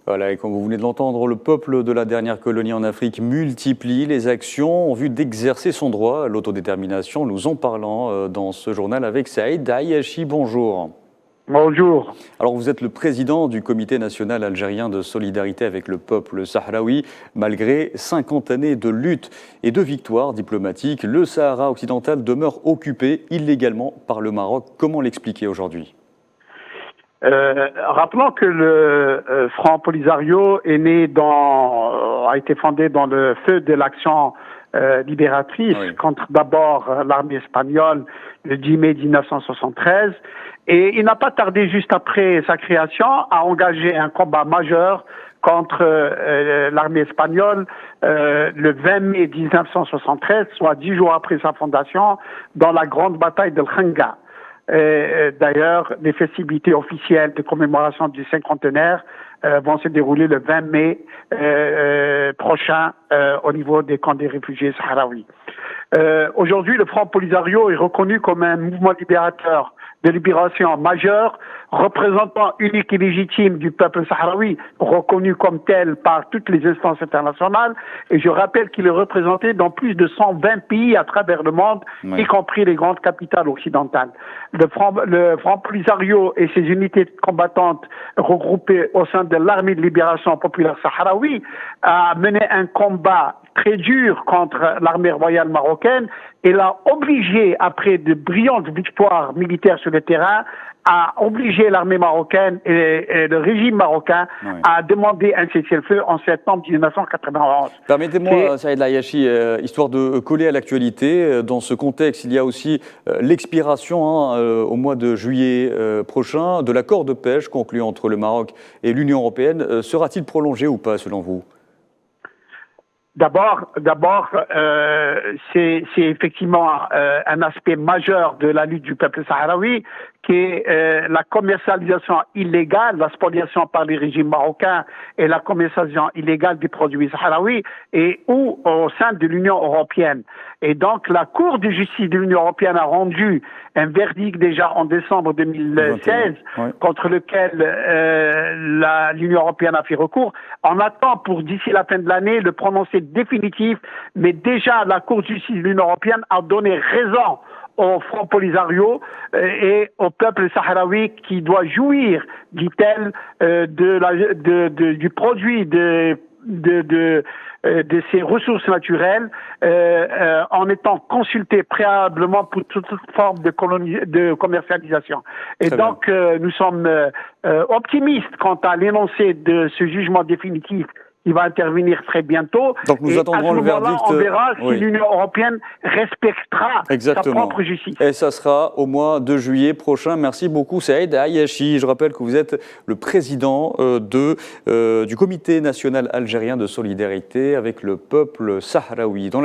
Voilà, et comme vous venez de l'entendre, le peuple de la dernière colonie en Afrique multiplie les actions en vue d'exercer son droit à l'autodétermination. Nous en parlons dans ce journal avec Saïd Ayachi. Bonjour. Bonjour. Alors vous êtes le président du Comité national algérien de solidarité avec le peuple sahraoui. Malgré 50 années de lutte et de victoires diplomatiques, le Sahara occidental demeure occupé illégalement par le Maroc. Comment l'expliquer aujourd'hui ? Rappelons que le Front Polisario a été fondé dans le feu de l'action libératrice contre d'abord l'armée espagnole le 10 mai 1973, et il n'a pas tardé juste après sa création à engager un combat majeur contre l'armée espagnole le 20 mai 1973, soit 10 jours après sa fondation, dans la grande bataille de Khenga. D'ailleurs, les festivités officielles de commémoration du cinquantenaire vont se dérouler le 20 mai prochain au niveau des camps des réfugiés sahraouis. Aujourd'hui, le Front Polisario est reconnu comme un mouvement libérateur de libération majeur, représentant unique et légitime du peuple sahraoui, reconnu comme tel par toutes les instances internationales. Et je rappelle qu'il est représenté dans plus de 120 pays à travers le monde, y compris les grandes capitales occidentales. Le Front Polisario et ses unités combattantes regroupées au sein de l'armée de libération populaire sahraoui a mené un combat très dur contre l'armée royale marocaine et l'a obligé, après de brillantes victoires militaires sur le terrain, à obliger l'armée marocaine et le régime marocain à demander un cessez-le-feu en septembre 1991. Permettez-moi, Saïd Ayachi, histoire de coller à l'actualité, dans ce contexte, il y a aussi l'expiration au mois de juillet prochain de l'accord de pêche conclu entre le Maroc et l'Union européenne. Sera-t-il prolongé ou pas, selon vous ? D'abord, c'est effectivement un aspect majeur de la lutte du peuple sahraoui, qui est la commercialisation illégale, la spoliation par les régimes marocains et la commercialisation illégale des produits sahraouis, et ou au sein de l'Union européenne. Et donc, la Cour de justice de l'Union européenne a rendu un verdict déjà en décembre 2016, contre lequel l'Union européenne a fait recours. On attend pour d'ici la fin de l'année le prononcé définitif, mais déjà la Cour de justice de l'Union européenne a donné raison au Front Polisario et au peuple sahraoui qui doit jouir, dit-elle, du produit de ces ressources naturelles en étant consulté préalablement pour toute forme de commercialisation. Et donc, nous sommes optimistes quant à l'énoncé de ce jugement définitif qui va intervenir très bientôt. Donc nous attendrons le verdict. On verra si l'Union européenne respectera sa propre justice. Et ça sera au mois de juillet prochain. Merci beaucoup, Saïd Ayachi. Je rappelle que vous êtes le président du Comité national algérien de solidarité avec le peuple sahraoui. Dans